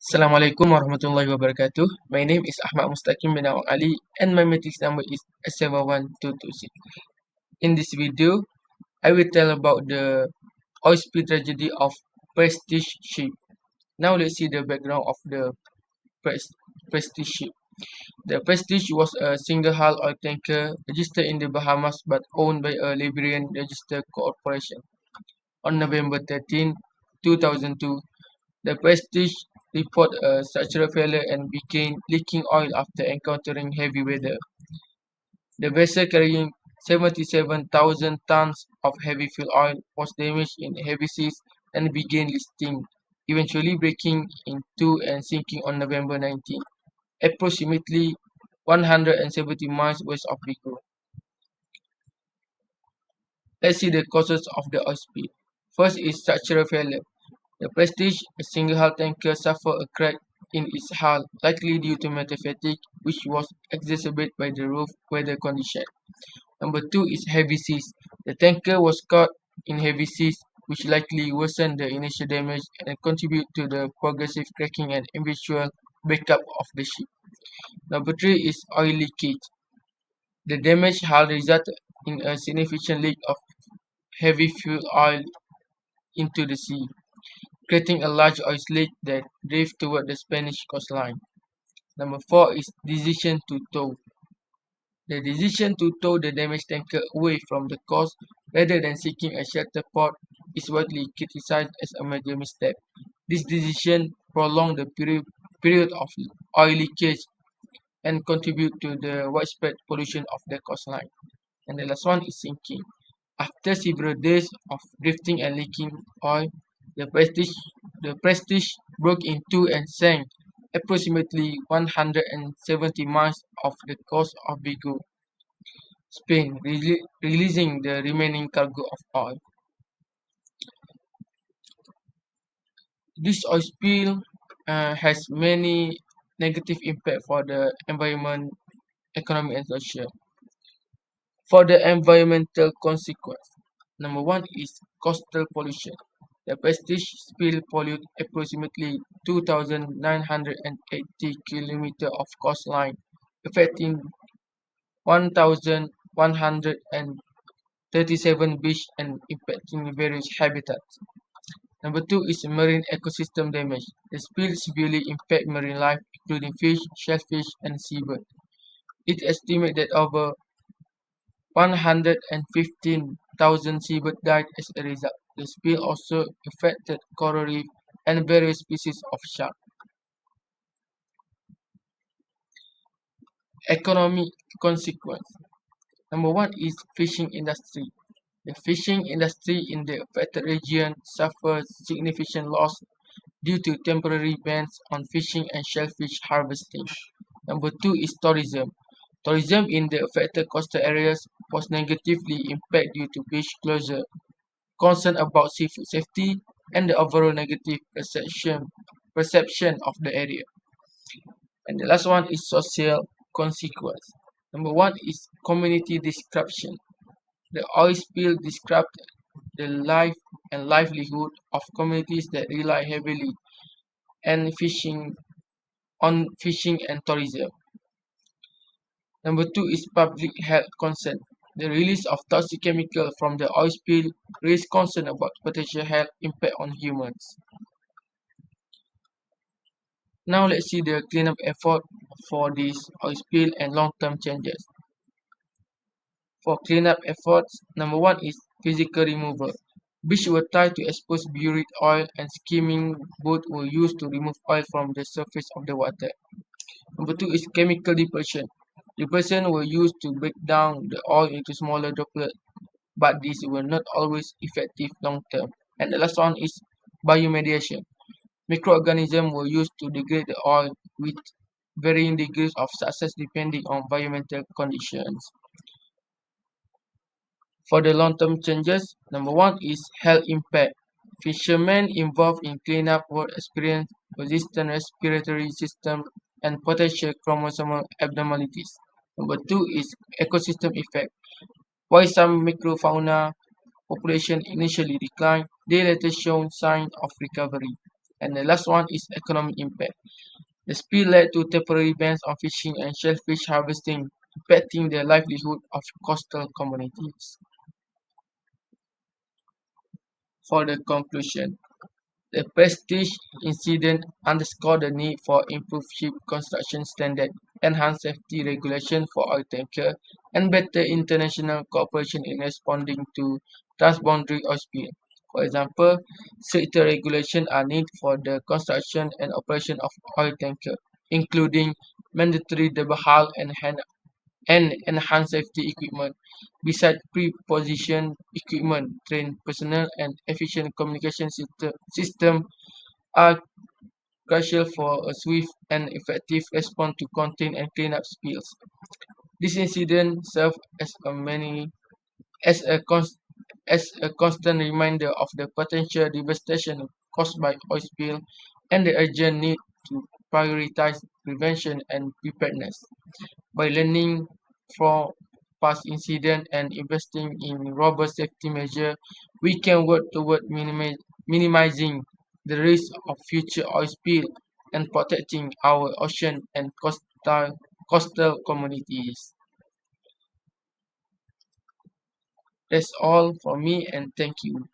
Assalamualaikum warahmatullahi wabarakatuh. My name is Ahmad Mustaqim bin Awang Ali and my matrix number is 71226. In this video, I will tell about the oil spill tragedy of Prestige ship. Now let's see the background of the Prestige ship. The Prestige was a single-hull oil tanker registered in the Bahamas but owned by a Liberian registered corporation. On November 13, 2002, the Prestige reported a structural failure and began leaking oil after encountering heavy weather. The vessel, carrying 77,000 tons of heavy fuel oil, was damaged in heavy seas and began listing, eventually breaking in two and sinking on November 19, approximately 170 miles west of Vigo. Let's see the causes of the oil spill. First is structural failure. The Prestige, a single-hull tanker, suffered a crack in its hull, likely due to metal fatigue, which was exacerbated by the rough weather conditions. Number two is heavy seas. The tanker was caught in heavy seas, which likely worsened the initial damage and contributed to the progressive cracking and eventual breakup of the ship. Number three is oil leakage. The damaged hull resulted in a significant leak of heavy fuel oil into the sea, creating a large oil slick that drifted toward the Spanish coastline. Number four is decision to tow. The decision to tow the damaged tanker away from the coast rather than seeking a shelter port is widely criticized as a major mistake. This decision prolonged the period of oil leakage and contributed to the widespread pollution of the coastline. And the last one is sinking. After several days of drifting and leaking oil, the Prestige, the Prestige broke in two and sank approximately 170 miles off the coast of Vigo, Spain, releasing the remaining cargo of oil. This oil spill has many negative impact for the environment, economy, and social. For the environmental consequence, number one is coastal pollution. The Prestige spill pollutes approximately 2,980 kilometers of coastline, affecting 1,137 beaches and impacting various habitats. Number two is marine ecosystem damage. The spill severely impacts marine life, including fish, shellfish, and seabirds. It estimates that over 115,000 seabirds died as a result. The spill also affected coral reef and various species of shark. Economic consequence. Number one is fishing industry. The fishing industry in the affected region suffers significant loss due to temporary bans on fishing and shellfish harvesting. Number two is tourism. Tourism in the affected coastal areas was negatively impacted due to beach closure, concern about seafood safety, and the overall negative perception of the area. And the last one is social consequence. Number one is community disruption. The oil spill disrupted the life and livelihood of communities that rely heavily and fishing and tourism. Number two is public health concern. The release of toxic chemical from the oil spill raised concern about potential health impact on humans. Now let's see the cleanup effort for this oil spill and long-term changes. For cleanup efforts, number one is physical removal. Beaches were tied to expose buried oil and skimming boats were used to remove oil from the surface of the water. Number two is chemical depression. Depression were used to break down the oil into smaller droplets, but these were not always effective long term. And the last one is biomediation. Microorganisms were used to degrade the oil with varying degrees of success depending on environmental conditions. For the long-term changes, number one is health impact. Fishermen involved in cleanup will experience resistant respiratory system and potential chromosomal abnormalities. Number two is ecosystem effect. While some microfauna population initially declined, they later shown signs of recovery. And the last one is economic impact. The spill led to temporary bans on fishing and shellfish harvesting, impacting the livelihood of coastal communities. For the conclusion, the Prestige incident underscored the need for improved ship construction standards, enhanced safety regulation for oil tankers, and better international cooperation in responding to transboundary oil spill. For example, stricter regulations are needed for the construction and operation of oil tankers, including mandatory double hull and enhanced safety equipment. Besides pre-positioned equipment, trained personnel and efficient communication system are crucial for a swift and effective response to contain and clean up spills. This incident served as a constant reminder of the potential devastation caused by oil spill and the urgent need to prioritize prevention and preparedness. By learning from past incidents and investing in robust safety measures, we can work toward minimizing the risk of future oil spill and protecting our ocean and coastal communities. That's all for me and thank you.